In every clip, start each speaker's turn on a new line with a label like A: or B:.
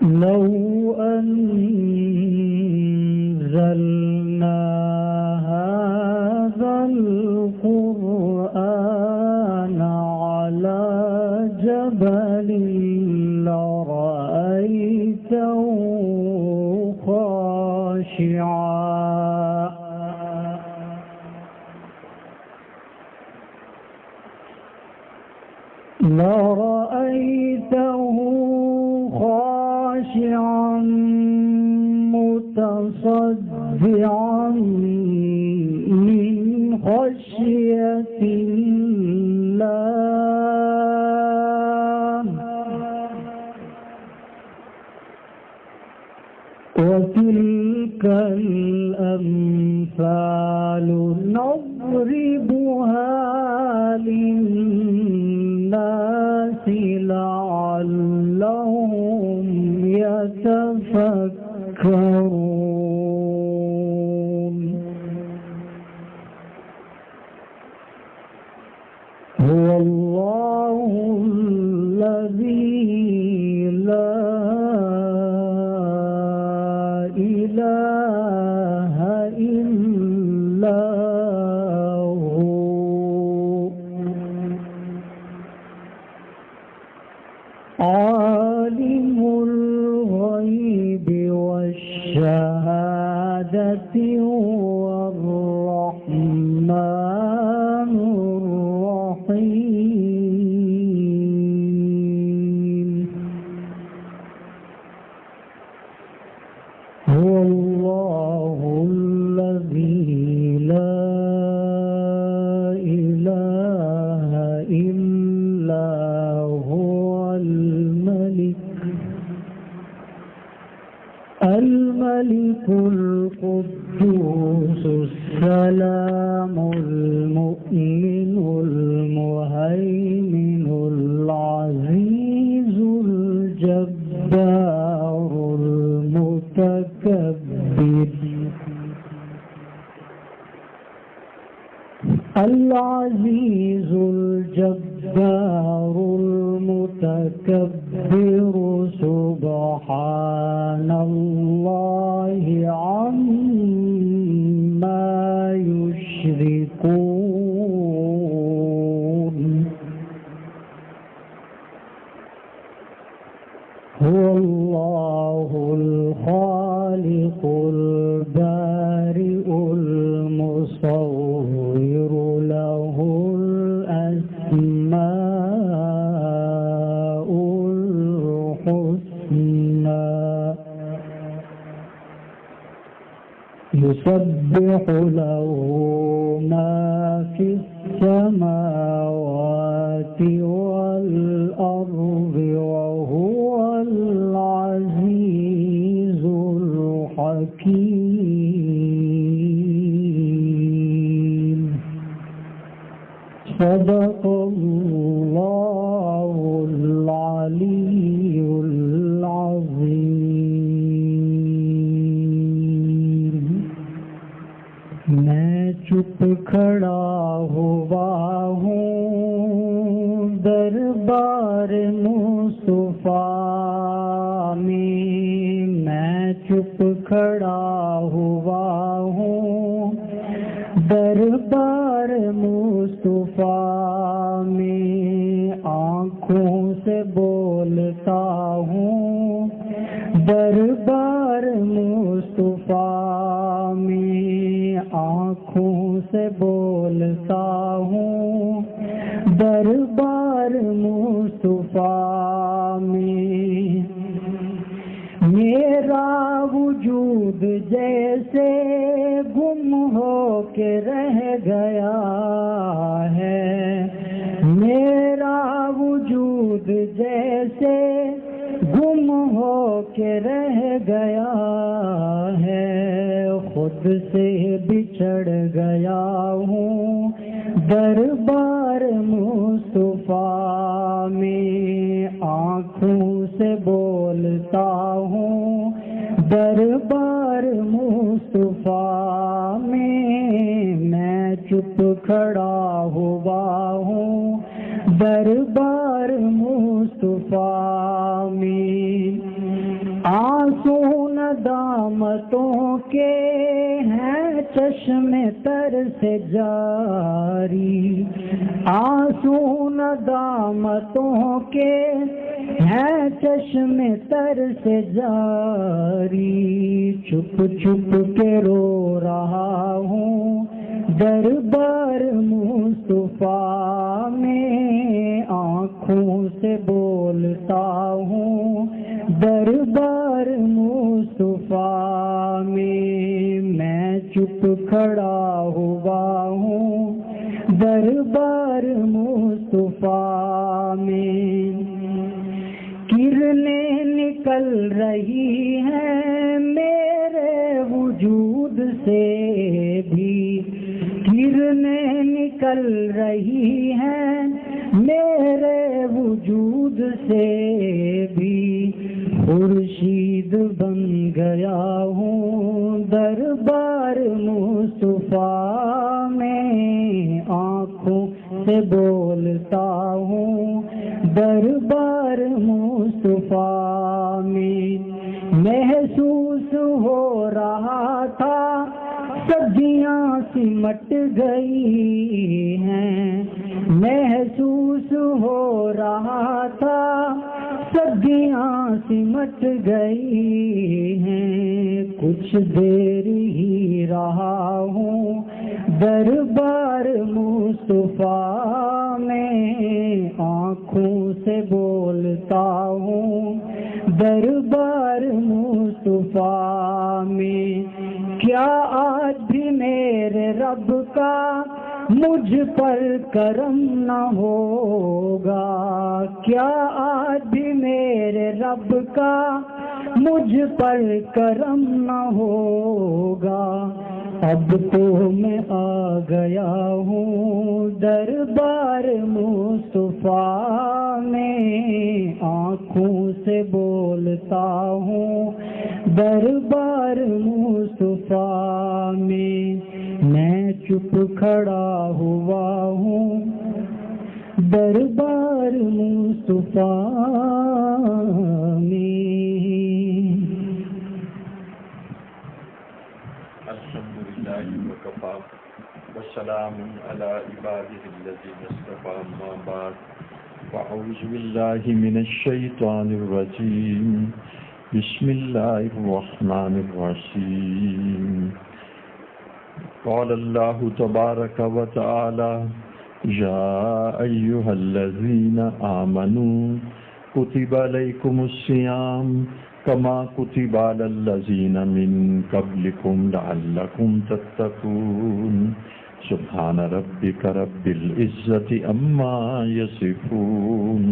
A: لو أنزلنا هذا القرآن على جبل لرأيته خاشعا خاشعا متصدعا من خشية الله وتلك الأمثال نضربها للناس لعلهم يتفكرون هو الله الذي لا إله إلا هو عالم الغيب والشهادة هو الرحمن الرحيم هو الله الذي لا إله إلا هو الملك القدوس السلام المؤمن المهيمن العزيز الجبار المتكبر العزيز الجبار المتكبر سبحان الله عما يشركون هو الله الخالق البارئ المصور له الأسماء الحسنى يسبح له ما في السماوات والأرض وهو العزيز الحكيم صدق الله العلي العظيم میں چپ کھڑا ہوا ہوں دربار مصطفیٰ میں چپ کھڑا ہوا ہوں دربار مصطفیٰ میں آنکھوں سے بولتا ہوں دربار مصطفیٰ میں آنکھوں سے بولتا ہوں دربار مصطفیٰ میں میرا وجود جیسے گم ہو کے رہ گیا ہے میرا وجود جیسے گم ہو کے رہ گیا ہے خود سے بچھڑ گیا ہوں دربار مصطفیٰ میں آنکھوں سے بولتا ہوں دربار مصطفیٰ میں چپ کھڑا ہوا ہوں دربار مصطفیٰ میں ندامتوں کے ہیں چشم تر سے جاری، آنسو ندامتوں کے ہیں چشم تر سے جاری، چھپ چھپ کے رو رہا ہوں دربار مصطفیٰ میں، آنکھوں سے بولتا ہوں دربار مصطفیٰ میں چپ کھڑا ہوا ہوں دربار مصطفیٰ میں، کرنیں نکل رہی ہیں میرے وجود سے بھی، کرنیں نکل رہی ہیں میرے وجود سے بھی، خورشید بن گیا ہوں دربار مصطفیٰ میں، آنکھوں سے بولتا ہوں دربار مصطفیٰ میں، محسوس ہو رہا تھا صدیاں سمٹ گئی ہیں، محسوس ہو رہا تھا صدیاں سمٹ گئی ہیں، کچھ دیر ہی رہا ہوں دربار مصطفیٰ میں، آنکھوں سے بولتا ہوں دربار مصطفیٰ میں، کیا آج بھی میرے رب کا مجھ پر کرم نہ ہوگا، کیا آج بھی میرے رب کا مجھ پر کرم نہ ہوگا، اب تو میں آ گیا ہوں دربار مصطفیٰ میں، آنکھوں سے بولتا ہوں دربار مصطفیٰ میں چپ کھڑا ہوا ہوں دربار مصطفیٰ میں۔
B: الحمدللہ وکفا والسلام علی عبادہ الذین اصطفی، اما بعد، فاعوذ باللہ من الشیطان الرجیم، بسم اللہ الرحمن الرحیم، قال اللہ تبارک و تعالی، یا ایہا الذین آمنوا کتب علیکم الصیام کما کتب علی الذین من قبلکم لعلکم تتقون، سبحان ربک رب العزت عما یصفون،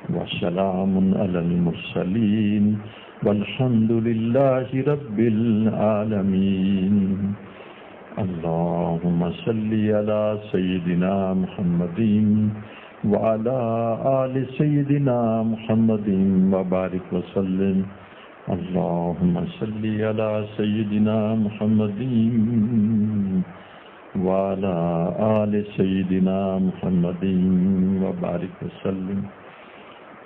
B: وسلام علی المرسلین والحمد للہ رب العالمین۔ اللہم صلی علی سیدنا محمد وعلی آل سیدنا محمد وبارک وسلم، اللہم صلی علی سیدنا محمد وعلی آل سیدنا محمد وبارک وسلم،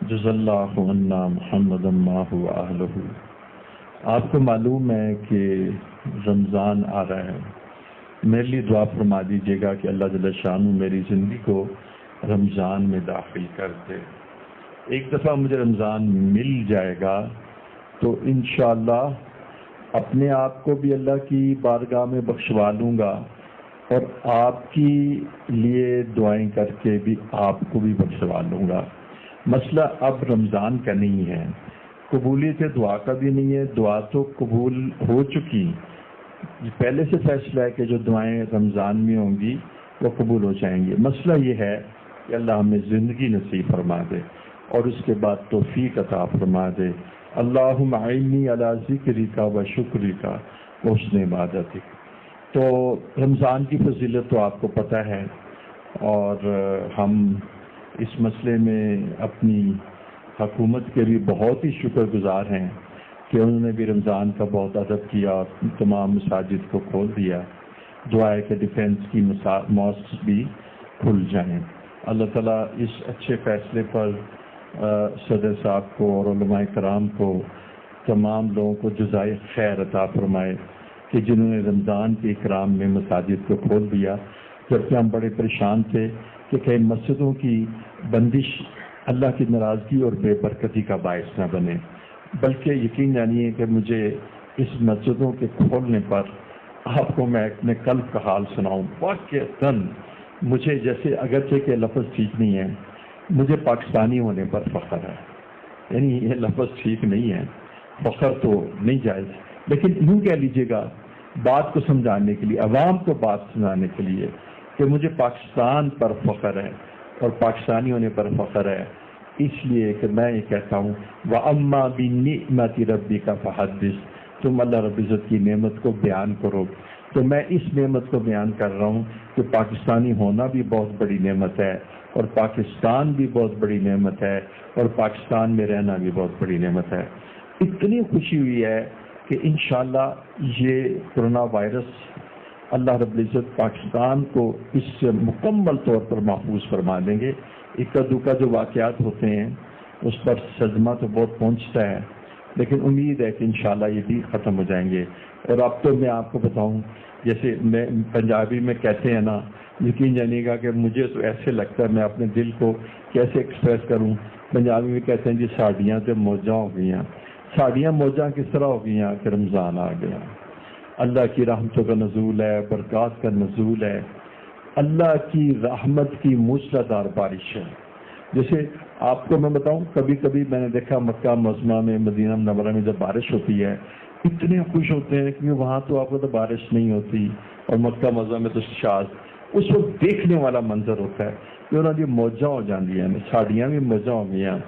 B: جزا اللہ عنا محمد ماہ و اہلہ۔ آپ کو معلوم ہے کہ رمضان آ رہا ہے، میرے لیے دعا فرما دیجیے گا کہ اللہ جل شانہ میری زندگی کو رمضان میں داخل کر دے۔ ایک دفعہ مجھے رمضان مل جائے گا تو انشاءاللہ اپنے آپ کو بھی اللہ کی بارگاہ میں بخشوا لوں گا، اور آپ کی لیے دعائیں کر کے بھی آپ کو بھی بخشوا لوں گا۔ مسئلہ اب رمضان کا نہیں ہے، قبولیت دعا کا بھی نہیں ہے، دعا تو قبول ہو چکی، پہلے سے فیصلہ ہے کہ جو دعائیں رمضان میں ہوں گی وہ قبول ہو جائیں گی۔ مسئلہ یہ ہے کہ اللہ ہمیں زندگی نصیب فرما دے اور اس کے بعد توفیق عطا فرما دے۔ اللہم اعنی علی ذکرک و شکرک و حسن عبادتک۔ تو رمضان کی فضیلت تو آپ کو پتہ ہے، اور ہم اس مسئلے میں اپنی حکومت کے بھی بہت ہی شکر گزار ہیں کہ انہوں نے بھی رمضان کا بہت ادب کیا، تمام مساجد کو کھول دیا۔ دعا ہے کہ ڈیفینس کی ماسک بھی کھل جائیں۔ اللہ تعالیٰ اس اچھے فیصلے پر صدر صاحب کو اور علماء کرام کو تمام لوگوں کو جزائے خیر عطا فرمائے کہ جنہوں نے رمضان کے اکرام میں مساجد کو کھول دیا، جبکہ ہم بڑے پریشان تھے کہ کئی مسجدوں کی بندش اللہ کی ناراضگی اور بے برکتی کا باعث نہ بنے، بلکہ یقین جانیے کہ مجھے اس مسجدوں کے کھولنے پر آپ کو میں اپنے قلب کا حال سناؤں، واقعتاً مجھے جیسے اگرچہ کہ لفظ ٹھیک نہیں ہے، مجھے پاکستانی ہونے پر فخر ہے. یعنی یہ لفظ ٹھیک نہیں ہے، فخر تو نہیں جائز، لیکن یوں کہہ لیجیے گا بات کو سمجھانے کے لیے، عوام کو بات سمجھانے کے لیے کہ مجھے پاکستان پر فخر ہے اور پاکستانی ہونے پر فخر ہے، اس لیے کہ میں یہ کہتا ہوں وَأَمَّا بِنِعْمَةِ رَبِّكَ فَحَدِّثْ، تم اللہ رب العزت کی نعمت کو بیان کرو. تو میں اس نعمت کو بیان کر رہا ہوں کہ پاکستانی ہونا بھی بہت بڑی نعمت ہے، اور پاکستان بھی بہت بڑی نعمت ہے، اور پاکستان میں رہنا بھی بہت بڑی نعمت ہے. اتنی خوشی ہوئی ہے کہ انشاءاللہ یہ کرونا وائرس اللہ رب العزت پاکستان کو اس سے مکمل طور پر محفوظ فرما دیں گے. اکا دکا جو واقعات ہوتے ہیں اس پر صدمہ تو بہت پہنچتا ہے، لیکن امید ہے کہ انشاءاللہ یہ بھی ختم ہو جائیں گے. اور اب تو میں آپ کو بتاؤں، جیسے میں پنجابی میں کہتے ہیں نا، یقین جانیے گا کہ مجھے تو ایسے لگتا ہے میں اپنے دل کو کیسے ایکسپریس کروں. پنجابی میں کہتے ہیں جی ساڑیاں تو موجاں ہو گئی ہیں. ساڑیاں موجاں کس طرح ہو گئی ہیں کہ رمضان آ گیا، اللہ کی رحمتوں کا نزول ہے، برکات کا نزول ہے، اللہ کی رحمت کی موسلادھار بارش ہے. جیسے آپ کو میں بتاؤں، کبھی کبھی میں نے دیکھا مکہ معظمہ میں، مدینہ منورہ میں جب بارش ہوتی ہے اتنے خوش ہوتے ہیں، کیونکہ وہاں تو آپ کو تو بارش نہیں ہوتی، اور مکہ معظمہ میں تو شاذ اس وقت دیکھنے والا منظر ہوتا ہے کہ انہوں نے موجاں ہو جاتی ہیں، ساڑیاں بھی موجاں ہو گئی ہیں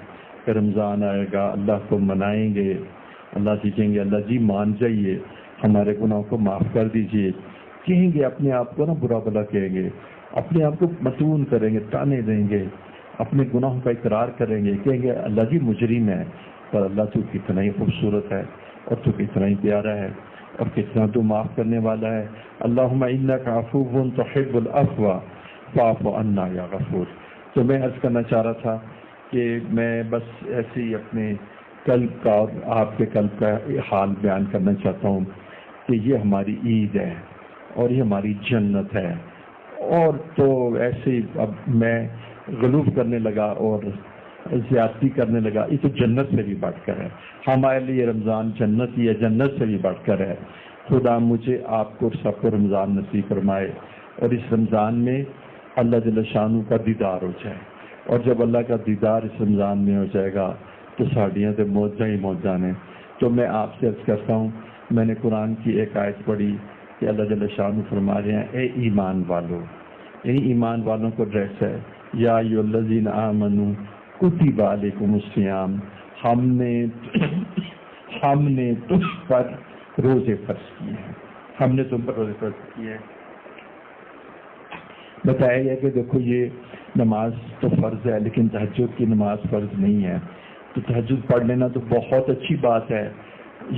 B: کہ رمضان آئے گا، اللہ کو منائیں گے، اللہ سے کہیں گے اللہ جی مان جائیے، ہمارے گناہوں کو معاف کر دیجئے. کہیں گے اپنے آپ کو نا برا بلا کہیں گے، اپنے آپ کو متون کریں گے، تانے دیں گے، اپنے گناہوں کا اقرار کریں گے، کہیں گے اللہ جی مجرم ہے، پر اللہ تو کتنا ہی خوبصورت ہے، اور تو کتنا ہی پیارا ہے، اور کتنا تو معاف کرنے والا ہے. اللہم انک عفو تحب العفو فاعف عنا یا غفور. تو میں عرض کرنا چاہ رہا تھا کہ میں بس ایسے ہی اپنے قلب کا اور آپ کے قلب کا حال بیان کرنا چاہتا ہوں کہ یہ ہماری عید ہے اور یہ ہماری جنت ہے. اور تو ایسے ہی اب میں غلوف کرنے لگا اور زیادتی کرنے لگا، یہ تو جنت سے بھی بڑھ کر ہے. ہمارے لیے رمضان جنت ہی ہے، جنت سے بھی بڑھ کر ہے. خدا مجھے آپ کو سب کو رمضان نصیب فرمائے، اور اس رمضان میں اللہ جل شانہ کا دیدار ہو جائے. اور جب اللہ کا دیدار اس رمضان میں ہو جائے گا تو ساڑیاں تو موجاں ہی موجاں ہیں. تو میں آپ سے عرض کرتا ہوں، میں نے قرآن کی ایک آیت پڑھی کہ اللہ جل شانہ فرما رہے ہیں اے ایمان والو، یعنی ایمان والوں کو ڈریس ہے، یا ایھا الذین آمنوا کتب علیکم الصیام، ہم نے تم پر روزے فرض کیے ہیں، ہم نے تم پر روزے فرض کیے ہیں. بتایا گیا کہ دیکھو یہ نماز تو فرض ہے، لیکن تہجد کی نماز فرض نہیں ہے. تو تہجد پڑھ لینا تو بہت اچھی بات ہے،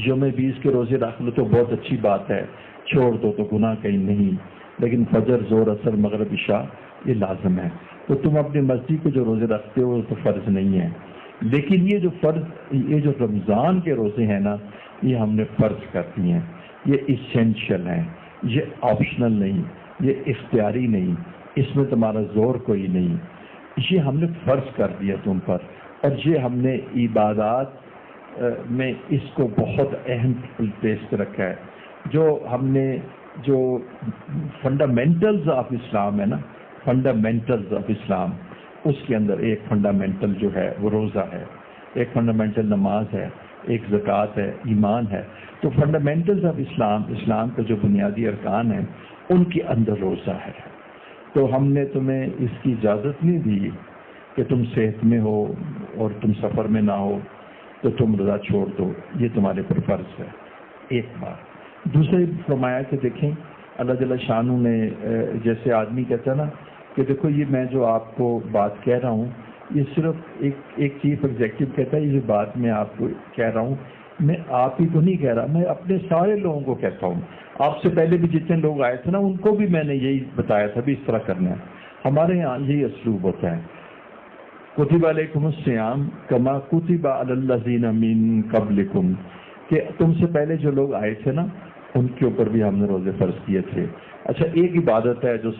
B: یوم 20 کے روزے رکھ لو تو بہت اچھی بات ہے، چھوڑ دو تو گناہ کہیں نہیں. لیکن فجر، ظہر، عصر، مغرب، عشاء یہ لازم ہے. تو تم اپنی مسجد کے جو روزے رکھتے ہو وہ تو فرض نہیں ہے، لیکن یہ جو فرض، یہ جو رمضان کے روزے ہیں نا، یہ ہم نے فرض کر دیے ہیں. یہ ایسینشل ہیں، یہ آپشنل نہیں، یہ اختیاری نہیں، اس میں تمہارا زور کوئی نہیں، یہ ہم نے فرض کر دیا تم پر. اور یہ ہم نے عبادات میں اس کو بہت اہم پلیس پہ رکھا ہے. جو ہم نے جو فنڈامنٹلز آف اسلام ہے نا، فنڈامنٹلز آف اسلام، اس کے اندر ایک فنڈامنٹل جو ہے وہ روزہ ہے، ایک فنڈامنٹل نماز ہے، ایک زکوٰۃ ہے، ایمان ہے. تو فنڈامنٹلز آف اسلام، اسلام کا جو بنیادی ارکان ہیں ان کے اندر روزہ ہے. تو ہم نے تمہیں اس کی اجازت نہیں دی کہ تم صحت میں ہو اور تم سفر میں نہ ہو تو تم روزہ چھوڑ دو، یہ تمہارے پر فرض ہے. ایک بات. دوسرے فرمایا کہ دیکھیں اللہ جل شانہ نے جیسے آدمی کہتا ہے نا کہ دیکھو یہ میں جو آپ کو بات کہہ رہا ہوں یہ صرف ایک چیف ایگزیکٹو کہتا ہے یہ بات میں آپ کو کہہ رہا ہوں، میں آپ ہی کو نہیں کہہ رہا، میں اپنے سارے لوگوں کو کہتا ہوں. آپ سے پہلے بھی جتنے لوگ آئے تھے نا ان کو بھی میں نے یہی بتایا تھا بھی اس طرح کرنا ہے. ہمارے یہاں یہی اسلوب ہوتا ہے. کتب علیکم الصیام کما کتب علی الذین من قبلکم کہ تم سے پہلے جو لوگ آئے تھے نا ان کے اوپر بھی ہم نے روزے فرض کیے تھے. اچھا ایک عبادت ہے جو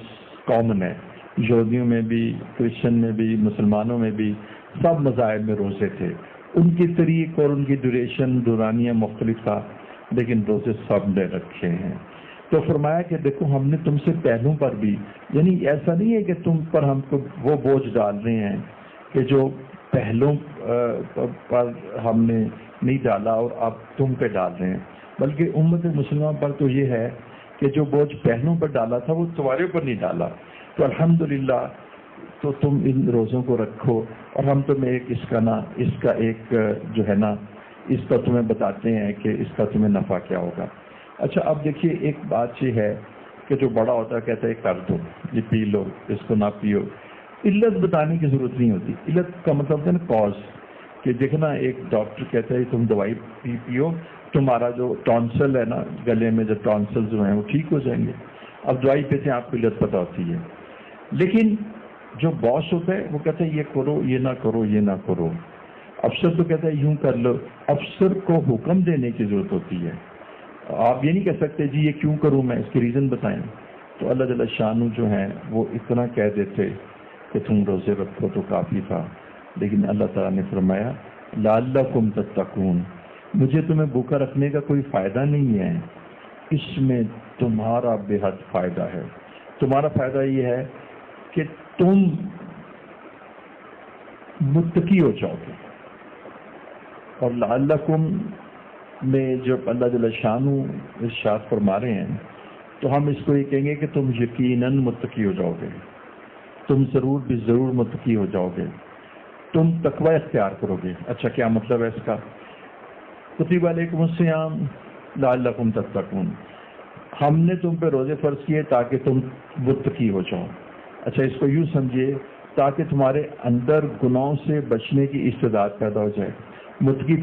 B: کامن ہے، یہودیوں میں بھی، کرسچن میں بھی، مسلمانوں میں بھی، سب مذاہب میں روزے تھے. ان کی طریق اور ان کی ڈیوریشن دورانیہ مختلف تھا، لیکن روزے سب نے رکھے ہیں. تو فرمایا کہ دیکھو ہم نے تم سے پہلوں پر بھی، یعنی ایسا نہیں ہے کہ تم پر ہم کو وہ بوجھ ڈال رہے ہیں کہ جو پہلوں پر ہم نے نہیں ڈالا اور اب تم پہ ڈال رہے ہیں، بلکہ امت مسلمہ پر تو یہ ہے کہ جو بوجھ پہلوں پر ڈالا تھا وہ تمہارے اوپر نہیں ڈالا. تو الحمدللہ تو تم ان روزوں کو رکھو، اور ہم تمہیں اس کا ایک جو ہے نا اس کا تمہیں بتاتے ہیں کہ اس کا تمہیں نفع کیا ہوگا. اچھا اب دیکھیے ایک بات یہ ہے کہ جو بڑا ہوتا ہے کہتا ہے کر دو، یہ پی لو، اس کو نہ پیو. علت بتانے کی ضرورت نہیں ہوتی. علت کا مطلب ہے نا کاز، کہ دیکھنا ایک ڈاکٹر کہتا ہے تم دوائی پیو، تمہارا جو ٹانسل ہے نا گلے میں جو ٹانسل جو ہیں وہ ٹھیک ہو جائیں گے. اب دوائی پیتے ہیں آپ کو علت پتہ ہوتی ہے. لیکن جو باس ہوتا ہے وہ کہتا ہے یہ کرو، یہ نہ کرو، یہ نہ کرو. افسر تو کہتا ہے یوں کر لو. افسر کو حکم دینے کی ضرورت ہوتی ہے. آپ یہ نہیں کہہ سکتے جی یہ کیوں کروں میں، اس کے ریزن بتائیں. تو اللہ جل شانہ جو ہیں وہ اتنا کہہ دیتے کہ تم روزے رکھو تو کافی تھا. لیکن اللہ تعالیٰ نے فرمایا لعلکم تتقون، مجھے تمہیں بھوکا رکھنے کا کوئی فائدہ نہیں ہے، اس میں تمہارا بے حد فائدہ ہے. تمہارا فائدہ یہ ہے کہ تم متقی ہو جاؤ گے. اور لعلکم میں جب اللہ جل شانہ ارشاد فرما رہے ہیں تو ہم اس کو یہ کہیں گے کہ تم یقیناً متقی ہو جاؤ گے، تم ضرور بھی ضرور متقی ہو جاؤ گے، تم تقوی اختیار کرو گے. اچھا کیا مطلب ہے اس کا؟ کتب علیکم الصیام لعلکم تتقون، ہم نے تم پہ روزے فرض کیے تاکہ تم متقی ہو جاؤ. اچھا اس کو یوں سمجھیے تاکہ تمہارے اندر گناہوں سے بچنے کی استعداد پیدا ہو جائے. متقی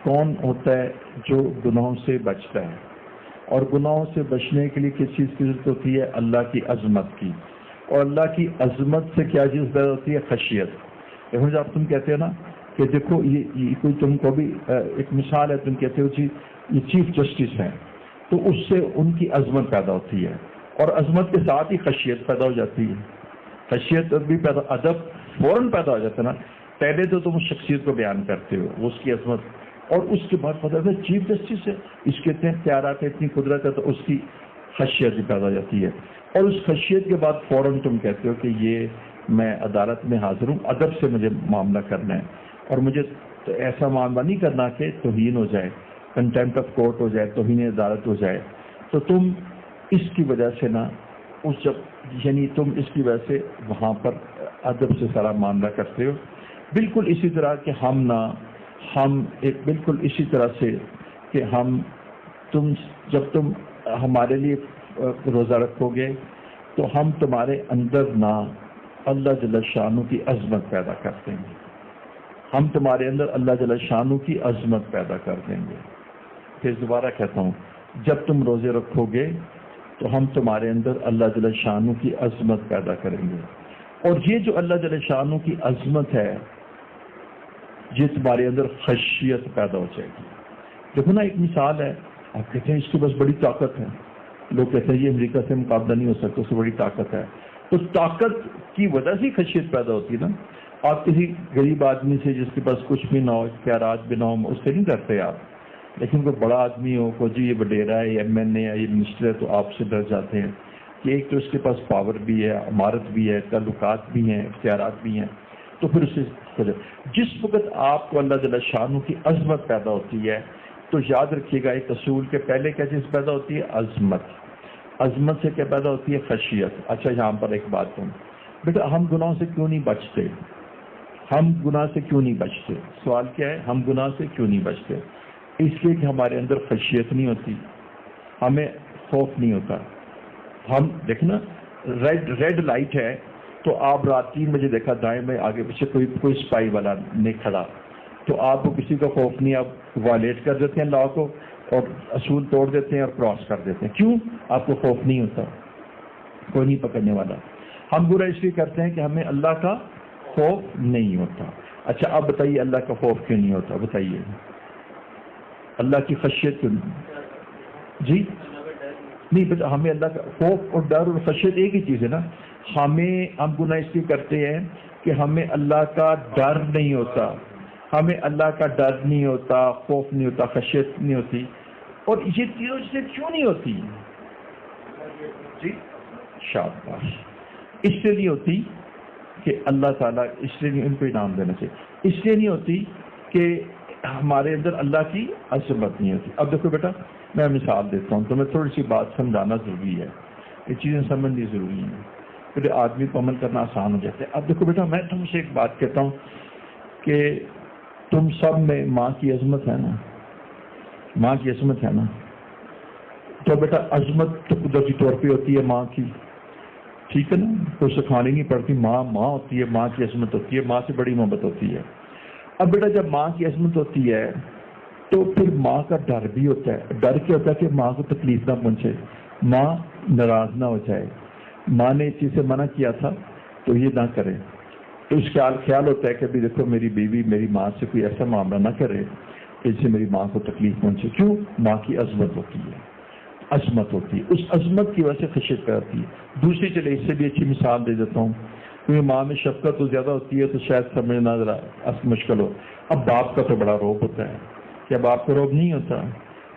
B: کون ہوتا ہے؟ جو گناہوں سے بچتا ہے. اور گناہوں سے بچنے کے لیے کس چیز کی ضرورت ہوتی ہے؟ اللہ کی عظمت کی. اور اللہ کی عظمت سے کیا چیز پیدا ہوتی ہے؟ خشیت. دیکھو جب تم کہتے ہیں نا کہ دیکھو یہ کوئی تم کو بھی ایک مثال ہے، تم کہتے ہو جی یہ چیف جسٹس ہیں، تو اس سے ان کی عظمت پیدا ہوتی ہے، اور عظمت کے ساتھ ہی خشیت پیدا ہو جاتی ہے. خشیت بھی پیدا، ادب فوراً پیدا ہو جاتا ہے نا. پہلے تو تم اس شخصیت کو بیان کرتے ہو، اس کی عظمت، اور اس کے بعد پتہ ہے چیف جسٹس ہے، اس کے اتنے اختیارات ہے، اتنی قدرت ہے، تو اس کی خشیت بھی پیدا ہو جاتی ہے. اور اس خشیت کے بعد فوراً تم کہتے ہو کہ یہ میں عدالت میں حاضر ہوں، ادب سے مجھے معاملہ کرنا ہے، اور مجھے ایسا معاملہ نہیں کرنا کہ توہین ہو جائے، کنٹیمپٹ آف کورٹ ہو جائے، توہین عدالت ہو جائے. تو تم اس کی وجہ سے نا یعنی تم اس کی وجہ سے وہاں پر ادب سے سارا معاملہ کرتے ہو. بالکل اسی طرح کہ ہم ایک بالکل اسی طرح سے کہ جب تم ہمارے لیے روزہ رکھو گے تو ہم تمہارے اندر نہ اللہ جل شانہ کی عظمت پیدا کر دیں گے. ہم تمہارے اندر اللہ جل شانہ کی عظمت پیدا کر دیں گے. پھر دوبارہ کہتا ہوں، جب تم روزے رکھو گے تو ہم تمہارے اندر اللہ جل شانہ کی عظمت پیدا کریں گے. اور یہ جو اللہ جل شانہ کی عظمت ہے یہ تمہارے اندر خشیت پیدا ہو جائے گی. دیکھو نا ایک مثال ہے، آپ کہتے ہیں اس کے پاس بڑی طاقت ہے، لوگ کہتے ہیں یہ امریکہ سے مقابلہ نہیں ہو سکتا، اس سے بڑی طاقت ہے. تو طاقت کی وجہ سے خشیت پیدا ہوتی ہے نا. آپ کسی غریب آدمی سے جس کے پاس کچھ بھی نہ ہو، اختیارات بھی نہ ہو، اس سے نہیں ڈرتے آپ. لیکن کوئی بڑا آدمی ہو، کوئی جی یہ وڈیرا ہے، یہ ایم این اے ہے، یہ منسٹر ہے، تو آپ سے ڈر جاتے ہیں کہ ایک تو اس کے پاس پاور بھی ہے، عمارت بھی ہے، تعلقات بھی ہیں، اختیارات بھی ہیں. تو پھر اسے جس وقت آپ کو اللہ جل شانہ کی عظمت پیدا ہوتی ہے تو یاد رکھیے گا ایک اصول کے پہلے کیا چیز پیدا ہوتی ہے؟ عظمت. عظمت سے کیا پیدا ہوتی ہے؟ خشیت. اچھا یہاں پر ایک بات ہے بیٹا، ہم گناہوں سے کیوں نہیں بچتے؟ ہم گناہ سے کیوں نہیں بچتے؟ سوال کیا ہے؟ ہم گناہ سے کیوں نہیں بچتے؟ اس لیے کہ ہمارے اندر خشیت نہیں ہوتی، ہمیں خوف نہیں ہوتا. ہم دیکھنا ریڈ لائٹ ہے تو آپ رات 3 بجے دیکھا دائیں میں آگے پیچھے کوئی اسپائی والا نہیں کھڑا، تو آپ کو کسی کا خوف نہیں، آپ وائلیٹ کر دیتے ہیں لا کو اور اصول توڑ دیتے ہیں اور کراس کر دیتے ہیں. کیوں؟ آپ کو خوف نہیں ہوتا، کوئی نہیں پکڑنے والا. ہم برا اس لیے کرتے ہیں کہ ہمیں اللہ کا خوف نہیں ہوتا. اچھا اب بتائیے اللہ کا خوف کیوں نہیں ہوتا؟ بتائیے. اللہ کی خشیت کیوں جی نہیں بیٹا، ہمیں اللہ کا خوف اور ڈر اور خشیت ایک ہی چیز ہے نا. ہم گناہ اس لیے کرتے ہیں کہ ہمیں اللہ کا ڈر نہیں ہوتا، ہمیں اللہ کا ڈر نہیں ہوتا، خوف نہیں ہوتا، خشیت نہیں ہوتی. اور یہ چیزوں سے کیوں نہیں ہوتی جی؟ شاباش. اس لیے نہیں ہوتی کہ اللہ تعالیٰ اس لیے ان کو انعام دینا چاہیے، اس لیے نہیں ہوتی کہ ہمارے اندر اللہ کی عظمت نہیں ہوتی. اب دیکھو بیٹا، میں مثال دیتا ہوں، تمہیں تھوڑی سی بات سمجھانا ضروری ہے، یہ چیزیں سمجھنی ضروری ہیں، پھر آدمی کو عمل کرنا آسان ہو جاتا ہے. اب دیکھو بیٹا، میں تم سے ایک بات کہتا ہوں کہ تم سب میں ماں کی عظمت ہے نا، ماں کی عظمت ہے نا. تو بیٹا عظمت تو قدرتی طور پہ ہوتی ہے ماں کی، ٹھیک ہے نا، کوئی سکھانی نہیں پڑتی، ماں ماں ہوتی ہے، ماں کی عظمت ہوتی ہے، ماں سے بڑی محبت ہوتی ہے. اب بیٹا جب ماں کی عظمت ہوتی ہے تو پھر ماں کا ڈر بھی ہوتا ہے. ڈر کیا ہوتا ہے کہ ماں کو تکلیف نہ پہنچے، ماں ناراض نہ ہو جائے، ماں نے اس چیز سے منع کیا تھا تو یہ نہ کرے. تو اس خیال ہوتا ہے کہ ابھی دیکھو میری بیوی میری ماں سے کوئی ایسا معاملہ نہ کرے کہ جس سے میری ماں کو تکلیف پہنچے. کیوں؟ ماں کی عظمت ہوتی ہے، عظمت ہوتی ہے، اس عظمت کی وجہ سے خشیت پیدا ہوتی ہے. دوسری چلے اس سے بھی اچھی مثال دے دیتا ہوں، کیونکہ ماں میں شفقت تو زیادہ ہوتی ہے تو شاید سمجھنا ذرا مشکل ہو. اب باپ کا تو بڑا روب ہوتا ہے، کیا باپ کا روب نہیں ہوتا؟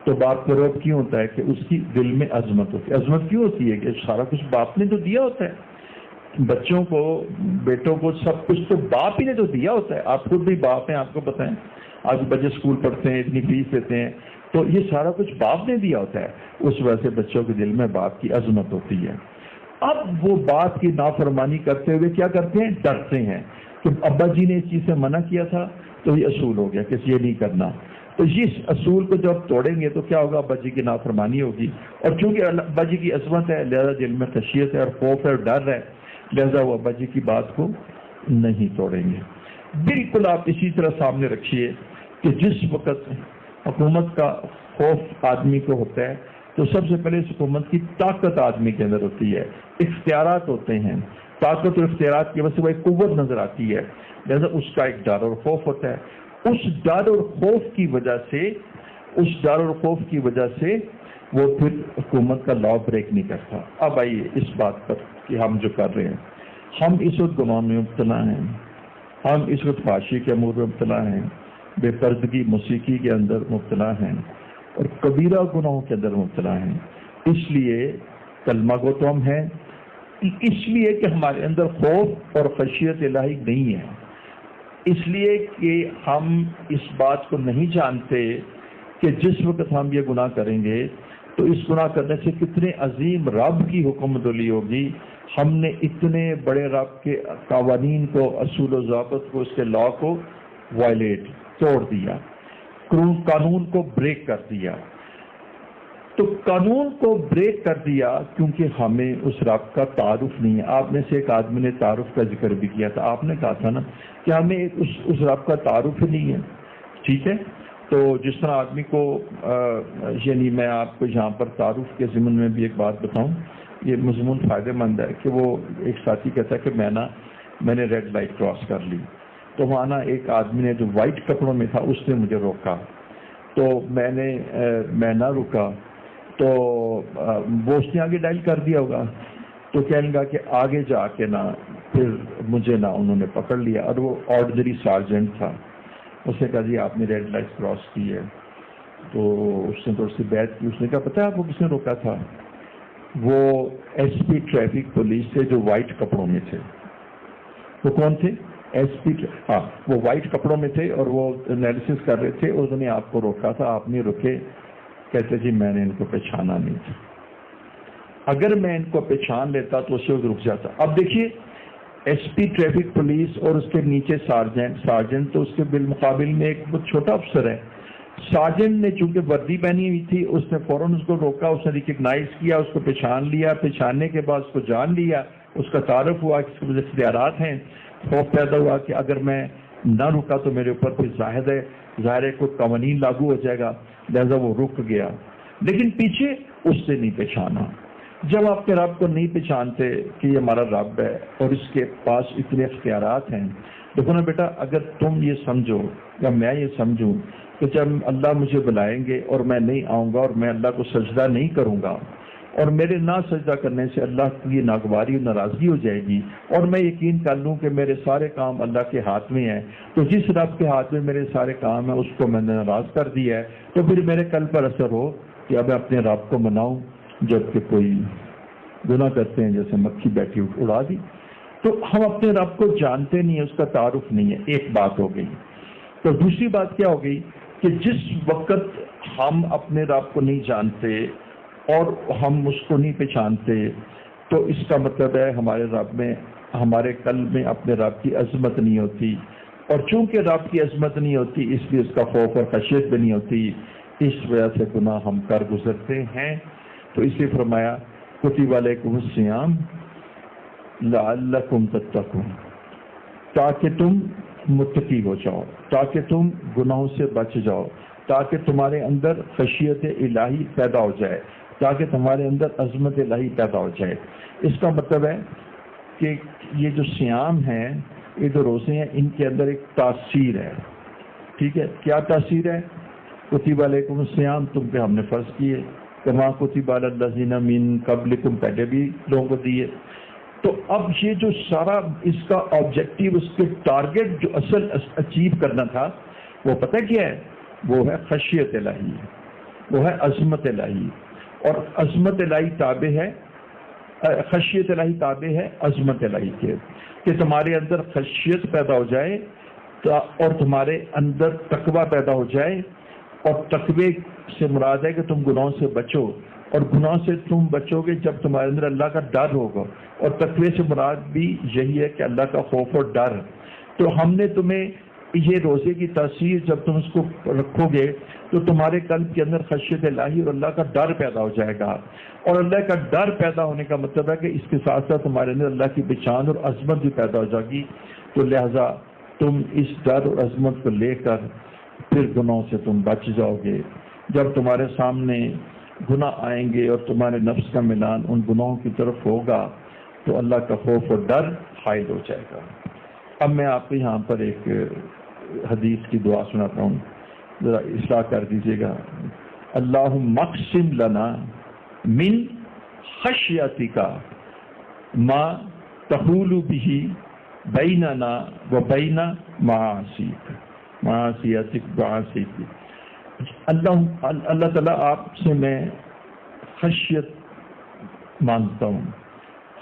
B: تو باپ کا روب کیوں ہوتا ہے کہ اس کی دل میں عظمت ہوتی ہے. عظمت کیوں ہوتی ہے کہ سارا کچھ باپ نے تو دیا ہوتا ہے، بچوں کو، بیٹوں کو، سب کچھ تو باپ ہی نے تو دیا ہوتا ہے. آپ خود بھی باپ ہیں، آپ کو پتہ ہے، آج بچے اسکول پڑھتے ہیں، اتنی فیس دیتے ہیں، تو یہ سارا کچھ باپ نے دیا ہوتا ہے. اس وجہ سے بچوں کے دل میں باپ کی عظمت ہوتی ہے. اب وہ باپ کی نافرمانی کرتے ہوئے کیا کرتے ہیں؟ ڈرتے ہیں کہ ابا جی نے اس چیز سے منع کیا تھا تو یہ اصول ہو گیا کہ یہ نہیں کرنا. تو اس اصول کو جب توڑیں گے تو کیا ہوگا؟ ابا جی کی نافرمانی ہوگی. اور چونکہ ابا جی کی عظمت ہے لہذا دل میں خشیت ہے اور خوف ہے اور ڈر ہے، لہذا وہ ابا جی کی بات کو نہیں توڑیں گے. بالکل آپ اسی طرح سامنے رکھیے کہ جس وقت حکومت کا خوف آدمی کو ہوتا ہے تو سب سے پہلے اس حکومت کی طاقت آدمی کے اندر ہوتی ہے، اختیارات ہوتے ہیں، طاقت اور اختیارات کی وجہ سے وہ ایک قوت نظر آتی ہے، لہذا اس کا ایک ڈر اور خوف ہوتا ہے. اس ڈر اور خوف کی وجہ سے، اس ڈر اور خوف کی وجہ سے وہ پھر حکومت کا لا بریک نہیں کرتا. اب آئیے اس بات پر کہ ہم جو کر رہے ہیں، ہم اس وقت گناہ میں مبتلا ہیں، ہم اس وقت فحاشی کے امور میں مبتلا ہیں، بے پردگی موسیقی کے اندر مبتلا ہیں اور کبیرہ گناہوں کے اندر مبتلا ہیں. اس لیے کلمہ گو تو ہم ہیں، اس لیے کہ ہمارے اندر خوف اور خشیت الہی نہیں ہے، اس لیے کہ ہم اس بات کو نہیں جانتے کہ جس وقت ہم یہ گناہ کریں گے تو اس گناہ کرنے سے کتنے عظیم رب کی حکم عملی ہوگی. ہم نے اتنے بڑے رب کے قوانین کو، اصول و ضابط کو، اس کے لا کو وائلیٹ، توڑ دیا، قانون کو بریک کر دیا. تو قانون کو بریک کر دیا کیونکہ ہمیں اس رب کا تعارف نہیں ہے. آپ میں سے ایک آدمی نے تعارف کا ذکر بھی کیا تھا، آپ نے کہا تھا نا کہ ہمیں اس رب کا تعارف ہی نہیں ہے. ٹھیک ہے، تو جس طرح آدمی کو یعنی میں آپ کو یہاں پر تعارف کے ضمن میں بھی ایک بات بتاؤں، یہ مضمون فائدہ مند ہے کہ وہ ایک ساتھی کہتا ہے کہ میں نے ریڈ لائٹ کراس کر لی، تو وہاں نا ایک آدمی نے جو وائٹ کپڑوں میں تھا اس نے مجھے روکا، تو میں نہ رکا تو وہ اس نے آگے ڈائل کر دیا ہوگا، تو کہنے گا کہ آگے جا کے نا پھر مجھے نا انہوں نے پکڑ لیا، اور وہ آرڈنری سارجنٹ تھا. اس نے کہا جی آپ نے ریڈ لائٹ کراس کی ہے، تو اس نے تھوڑی سی بات کی. اس نے کہا پتہ ہے آپ کو کس نے روکا تھا؟ وہ ایس پی ٹریفک پولیس سے جو وائٹ کپڑوں میں تھے. وہ کون تھے؟ S P. ہاں، وہ وائٹ کپڑوں میں تھے اور وہ انالیسس کر رہے تھے، انہوں نے آپ کو روکا تھا، آپ نے رکے. کہتے جی میں نے ان کو پہچانا نہیں تھا، اگر میں ان کو پہچان لیتا تو اسے رک جاتا. اب دیکھیے ایس پی ٹریفک پولیس اور اس کے نیچے سارجنٹ تو اس کے بالمقابل میں ایک بہت چھوٹا افسر ہے. سارجنٹ نے چونکہ وردی پہنی ہوئی تھی، اس نے فوراً اس کو روکا، اس نے ریکگنائز کیا، اس کو پہچان لیا، پہچاننے کے بعد اس کو جان لیا، اس کا تعارف ہوا کہ اس کے مجھے اختیارات ہیں. خوف پیدا ہوا کہ اگر میں نہ رکا تو میرے اوپر پھر ظاہر ہے کوئی قوانین لاگو ہو جائے گا، لہذا وہ رک گیا. لیکن پیچھے اس سے نہیں پہچانا. جب آپ کے رب کو نہیں پہچانتے کہ یہ ہمارا رب ہے اور اس کے پاس اتنے اختیارات ہیں، دیکھو نا بیٹا، اگر تم یہ سمجھو یا میں یہ سمجھوں کہ جب اللہ مجھے بلائیں گے اور میں نہیں آؤں گا اور میں اللہ کو سجدہ نہیں کروں گا اور میرے نہ سجدہ کرنے سے اللہ کی ناگواری اور ناراضگی ہو جائے گی، اور میں یقین کر لوں کہ میرے سارے کام اللہ کے ہاتھ میں ہیں، تو جس رب کے ہاتھ میں میرے سارے کام ہیں اس کو میں نے ناراض کر دیا ہے، تو پھر میرے قلب پر اثر ہو کہ اب میں اپنے رب کو مناؤں، جبکہ کوئی گناہ کرتے ہیں جیسے مکھی بیٹھی اڑا دی۔ تو ہم اپنے رب کو جانتے نہیں ہیں، اس کا تعارف نہیں ہے، ایک بات ہو گئی۔ تو دوسری بات کیا ہو گئی کہ جس وقت ہم اپنے رب کو نہیں جانتے اور ہم اس کو نہیں پہچانتے، تو اس کا مطلب ہے ہمارے رب میں، ہمارے قلب میں اپنے رب کی عظمت نہیں ہوتی، اور چونکہ رب کی عظمت نہیں ہوتی اس لیے اس کا خوف اور خشیت بھی نہیں ہوتی، اس وجہ سے گناہ ہم کر گزرتے ہیں۔ تو اس لیے فرمایا کتب علیکم الصیام لعلکم تتقون، تاکہ تم متقی ہو جاؤ، تاکہ تم گناہوں سے بچ جاؤ، تاکہ تمہارے اندر خشیت الہی پیدا ہو جائے، تاکہ تمہارے اندر عظمت الہی پیدا ہو جائے۔ اس کا مطلب ہے کہ یہ جو صیام ہے، یہ جو روزے ہیں، ان کے اندر ایک تاثیر ہے، ٹھیک ہے؟ کیا تاثیر ہے؟ کتب علیکم الصیام تم پہ ہم نے فرض کیے، کما کتب علی الذین من قبلکم پہلے بھی لوگوں کو دیے۔ تو اب یہ جو سارا اس کا آبجیکٹیو، اس کے ٹارگٹ جو اصل اچیو کرنا تھا، وہ پتہ کیا ہے؟ وہ ہے خشیت الہی، وہ ہے عظمت الہی، اور عظمت الہی تابع ہے، خشیت الہی تابع ہے عظمت الہی کے، کہ تمہارے اندر خشیت پیدا ہو جائے اور تمہارے اندر تقوی پیدا ہو جائے، اور تقوی سے مراد ہے کہ تم گناہوں سے بچو، اور گناہ سے تم بچو گے جب تمہارے اندر اللہ کا ڈر ہوگا، اور تقوی سے مراد بھی یہی ہے کہ اللہ کا خوف اور ڈر۔ تو ہم نے تمہیں یہ روزے کی تاثیر جب تم اس کو رکھو گے تو تمہارے قلب کے اندر خشیت الہی اور اللہ کا ڈر پیدا ہو جائے گا، اور اللہ کا ڈر پیدا ہونے کا مطلب ہے کہ اس کے ساتھ ساتھ تمہارے اندر اللہ کی پہچان اور عظمت بھی پیدا ہو جائے گی۔ تو لہذا تم اس ڈر اور عظمت کو لے کر پھر گناہوں سے تم بچ جاؤ گے۔ جب تمہارے سامنے گناہ آئیں گے اور تمہارے نفس کا میلان ان گناہوں کی طرف ہوگا تو اللہ کا خوف اور ڈر حائل ہو جائے گا۔ اب میں آپ کو یہاں پر ایک حدیث کی دعا سناتا ہوں، ذرا اصلاح کر دیجیے گا۔ اللہم اقسم لنا من خشیتک ما تحول به بیننا و بین معاصیک، معاصیتک معاصیک۔ اللہ تعالیٰ آپ سے میں خشیت مانگتا ہوں،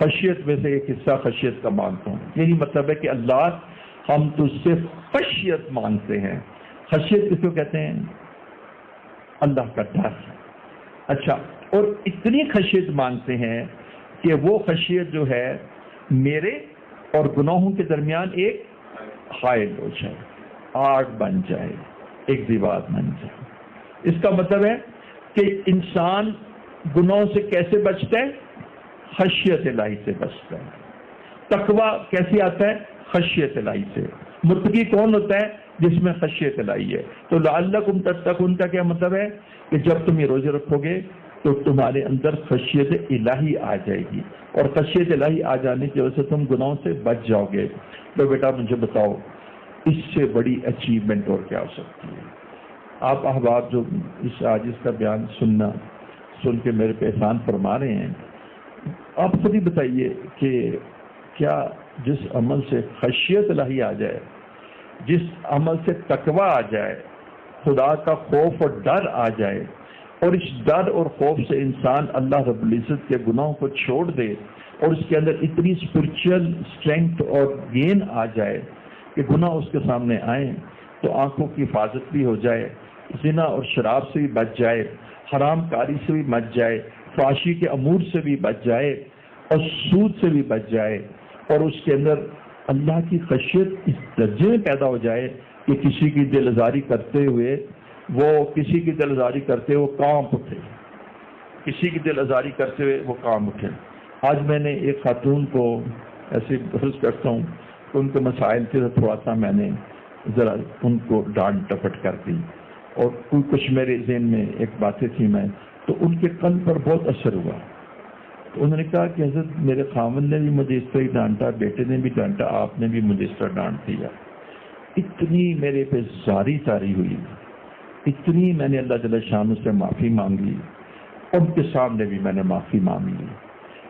B: خشیت میں سے ایک حصہ خشیت کا مانگتا ہوں، یہی مطلب ہے کہ اللہ ہم تجھ سے خشیت مانگتے ہیں۔ خشیت کس کو کہتے ہیں؟ اللہ کا ڈر۔ اچھا، اور اتنی خشیت مانگتے ہیں کہ وہ خشیت جو ہے میرے اور گناہوں کے درمیان ایک حائل ہو جائے، آگ بن جائے، ایک دیوار بن جائے۔ اس کا مطلب ہے کہ انسان گناہوں سے کیسے بچتا ہے؟ خشیت الہی سے بچتا ہے۔ تقویٰ کیسے آتا ہے؟ خشیت الہی سے۔ متقی کون ہوتا ہے؟ جس میں خشیت الہی ہے۔ تو لعلکم تتقون کا کیا مطلب ہے؟ کہ جب تم یہ روزے رکھو گے تو تمہارے اندر خشیت الہی آ جائے گی، اور خشیت الہی آ جانے کی وجہ سے تم گناہوں سے بچ جاؤ گے۔ تو بیٹا مجھے بتاؤ اس سے بڑی اچیومنٹ اور کیا ہو سکتی ہے؟ آپ احباب جو آج اس کا بیان سن کے میرے پہ احسان فرما رہے ہیں، آپ خود ہی بتائیے کہ کیا جس عمل سے خشیت الہی آ جائے، جس عمل سے تقوی آ جائے، خدا کا خوف اور ڈر آ جائے، اور اس ڈر اور خوف سے انسان اللہ رب العزت کے گناہوں کو چھوڑ دے، اور اس کے اندر اتنی اسپرچل اسٹرینتھ اور گین آ جائے کہ گناہ اس کے سامنے آئیں تو آنکھوں کی حفاظت بھی ہو جائے، زنا اور شراب سے بھی بچ جائے، حرام کاری سے بھی بچ جائے، فحاشی کے امور سے بھی بچ جائے، اور سود سے بھی بچ جائے، اور اس کے اندر اللہ کی خشیت اس درجے میں پیدا ہو جائے کہ کسی کی دل آزاری کرتے ہوئے وہ کانپ اٹھے، کسی کی دل آزاری کرتے ہوئے وہ کانپ اٹھے۔ آج میں نے ایک خاتون کو ایسے بحث کرتا ہوں کہ ان کے مسائل سے تھوڑا سا میں نے ذرا ان کو ڈانٹ ڈپٹ کر دی، اور کچھ میرے ذہن میں ایک باتیں تھیں، میں تو ان کے قلب پر بہت اثر ہوا۔ تو انہوں نے کہا کہ حضرت میرے خاوند نے بھی مجھے اس طرح ہی ڈانٹا، بیٹے نے بھی ڈانٹا، آپ نے بھی مجھے اس طرح ڈانٹ دیا۔ اتنی میرے پہ زاری تاری ہوئی اتنی میں نے اللہ جل شانہ سے معافی مانگی، ان کے سامنے بھی میں نے معافی مانگ لی.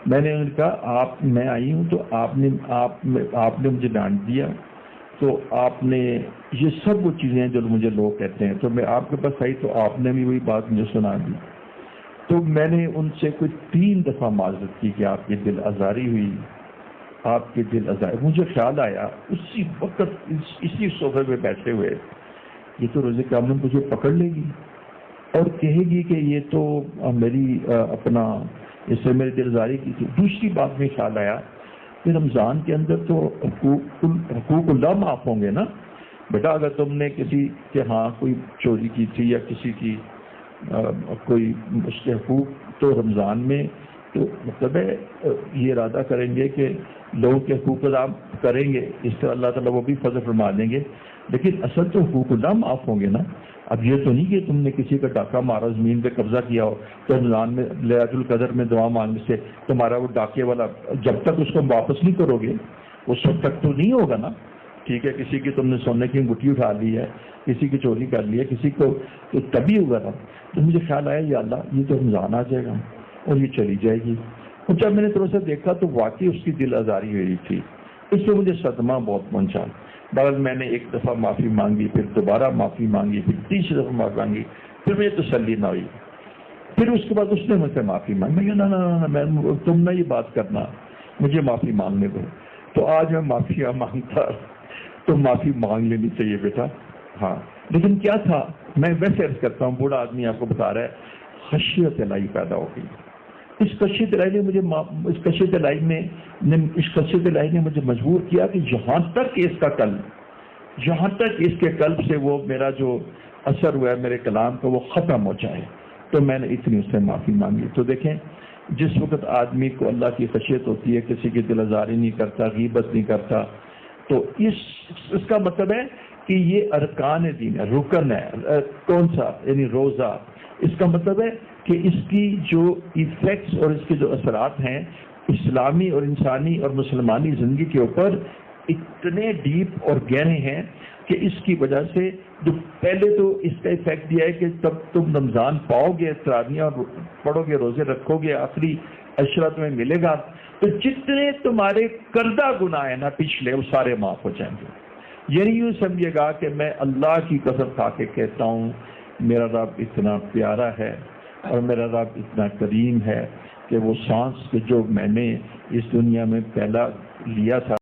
B: میں نے ان کا میں آئی ہوں تو آپ نے مجھے ڈانٹ دیا، تو آپ نے یہ سب وہ چیزیں جو مجھے لوگ کہتے ہیں، تو میں آپ کے پاس آئی تو آپ نے بھی وہی بات مجھے سنا دی. تو میں نے ان سے کوئی 3 دفعہ معذرت کی کہ آپ کی دل آزاری ہوئی، آپ کے دل آزاری. مجھے خیال آیا اسی وقت اسی صوفے پہ بیٹھے ہوئے، یہ تو روز قیامت مجھے پکڑ لے گی اور کہے گی کہ یہ تو میری اس سے میری دل آزاری کی تھی. دوسری بات میں خیال آیا کہ رمضان کے اندر تو حقوق اللہ معاف ہوں گے نا. بیٹا اگر تم نے کسی کے ہاں کوئی چوری کی تھی یا کسی کی کوئی اس کے حقوق، تو رمضان میں تو مطلب ہے یہ ارادہ کریں گے کہ لوگوں کے حقوق ادا کریں گے، اس طرح اللہ تعالیٰ وہ بھی فضل فرما دیں گے. لیکن اصل تو حقوق اللہ معاف ہوں گے نا. اب یہ تو نہیں کہ تم نے کسی کا ڈاکہ مارا، زمین پہ قبضہ کیا ہو، تو رمضان میں لیلۃ القدر میں دعا مانگنے سے تمہارا وہ ڈاکے والا جب تک اس کو واپس نہیں کرو گے اس وقت تک تو نہیں ہوگا نا. ٹھیک ہے، کسی کی تم نے سونے کی انگوٹھی اٹھا لی ہے، کسی کی چوری کر لی ہے، کسی کو تو تبھی ہوگا نا. تو مجھے خیال آیا یا اللہ یہ تو رمضان آ جائے گا اور یہ چلی جائے گی. اور جب میں نے تھوڑا سا دیکھا تو واقعی اس کی دل آزاری ہوئی تھی. اس سے مجھے صدمہ بہت پہنچا. بہرحال میں نے 1 دفعہ معافی مانگی، پھر دوبارہ معافی مانگی، پھر تیسری دفعہ معافی مانگی، پھر مجھے تسلی نہ ہوئی. پھر اس کے بعد اس نے مجھ سے معافی مانگی. میں تم نہ یہ بات کرنا، مجھے معافی مانگنے دو. تو آج میں معافیاں مانگتا تو معافی مانگ لینی چاہیے بیٹا. ہاں لیکن کیا تھا، میں ویسے عرض کرتا ہوں، بوڑھا آدمی آپ کو بتا رہا ہے، خشیت الہی پیدا ہو گئی. اس خشیت الہی نے مجھے مجبور کیا کہ جہاں تک اس کے قلب سے وہ میرا جو اثر ہوا ہے میرے کلام کا وہ ختم ہو جائے. تو میں نے اتنی اس سے معافی مانگی. تو دیکھیں جس وقت آدمی کو اللہ کی خشیت ہوتی ہے، کسی کی دل آزاری نہیں کرتا، غیبت نہیں کرتا، تو اس کا مطلب ہے کہ یہ ارکان دین ہے، رکن ہے. کون سا؟ یعنی روزہ. اس کا مطلب ہے کہ اس کی جو ایفیکٹس اور اس کے جو اثرات ہیں اسلامی اور انسانی اور مسلمانی زندگی کے اوپر اتنے ڈیپ اور گہرے ہیں کہ اس کی وجہ سے جو پہلے تو اس کا ایفیکٹ یہ ہے کہ تب تم رمضان پاؤ گے، تراویحاں پڑھو گے، روزے رکھو گے، آخری عشرہ تمہیں ملے گا، تو جتنے تمہارے کردہ گناہ ہیں نا پچھلے، وہ سارے معاف ہو جائیں گے. یعنی یوں سمجھے گا کہ میں اللہ کی قسم کھا کے کہتا ہوں میرا رب اتنا پیارا ہے اور میرا رب اتنا کریم ہے کہ وہ سانس جو میں نے اس دنیا میں پہلا لیا تھا